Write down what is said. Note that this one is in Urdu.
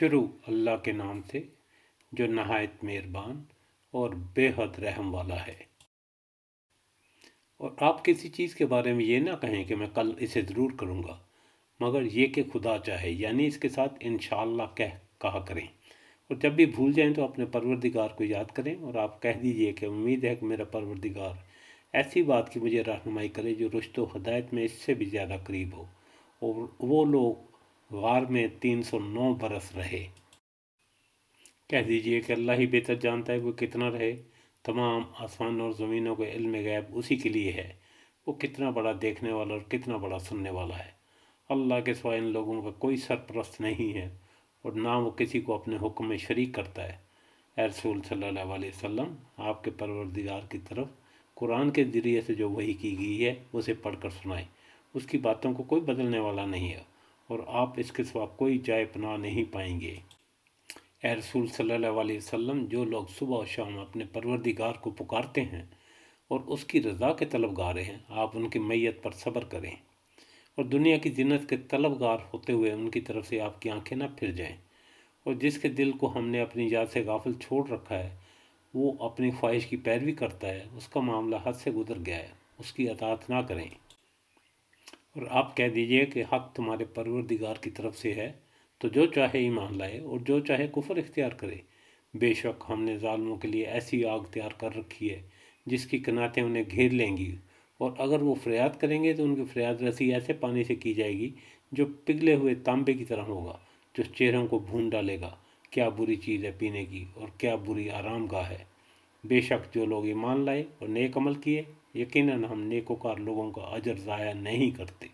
شروع اللہ کے نام سے جو نہایت مہربان اور بے حد رحم والا ہے۔ اور آپ کسی چیز کے بارے میں یہ نہ کہیں کہ میں کل اسے ضرور کروں گا، مگر یہ کہ خدا چاہے، یعنی اس کے ساتھ انشاءاللہ کہا کریں۔ اور جب بھی بھول جائیں تو اپنے پروردگار کو یاد کریں، اور آپ کہہ دیجئے کہ امید ہے کہ میرا پروردگار ایسی بات کی مجھے رہنمائی کرے جو رشد و ہدایت میں اس سے بھی زیادہ قریب ہو۔ اور وہ لوگ غار میں 309 برس رہے۔ کہہ دیجئے کہ اللہ ہی بہتر جانتا ہے وہ کتنا رہے۔ تمام آسمان اور زمینوں کے علم غیب اسی کے لیے ہے۔ وہ کتنا بڑا دیکھنے والا اور کتنا بڑا سننے والا ہے۔ اللہ کے سوا ان لوگوں کا کوئی سرپرست نہیں ہے، اور نہ وہ کسی کو اپنے حکم میں شریک کرتا ہے۔ اے رسول صلی اللہ علیہ وسلم، آپ کے پروردگار کی طرف قرآن کے ذریعے سے جو وحی کی گئی ہے اسے پڑھ کر سنائیں۔ اس کی باتوں کو کوئی بدلنے والا نہیں ہے، اور آپ اس کے سوا کوئی جائے پناہ نہیں پائیں گے۔ اے رسول صلی اللہ علیہ وسلم، جو لوگ صبح و شام اپنے پروردگار کو پکارتے ہیں اور اس کی رضا کے طلبگار ہیں، آپ ان کی میت پر صبر کریں، اور دنیا کی زینت کے طلبگار ہوتے ہوئے ان کی طرف سے آپ کی آنکھیں نہ پھر جائیں۔ اور جس کے دل کو ہم نے اپنی یاد سے غافل چھوڑ رکھا ہے، وہ اپنی خواہش کی پیروی کرتا ہے، اس کا معاملہ حد سے گزر گیا ہے، اس کی اطاعت نہ کریں۔ اور آپ کہہ دیجئے کہ حق تمہارے پروردگار کی طرف سے ہے، تو جو چاہے ایمان لائے اور جو چاہے کفر اختیار کرے۔ بے شک ہم نے ظالموں کے لیے ایسی آگ تیار کر رکھی ہے جس کی کناتیں انہیں گھیر لیں گی، اور اگر وہ فریاد کریں گے تو ان کی فریاد رسی ایسے پانی سے کی جائے گی جو پگھلے ہوئے تانبے کی طرح ہوگا، جو چہروں کو بھون ڈالے گا۔ کیا بری چیز ہے پینے کی، اور کیا بری آرام گاہ ہے۔ بے شک جو لوگ ایمان لائے اور نیک عمل کیے، یقیناً ہم نیکوکار لوگوں کا اجر ضائع نہیں کرتے۔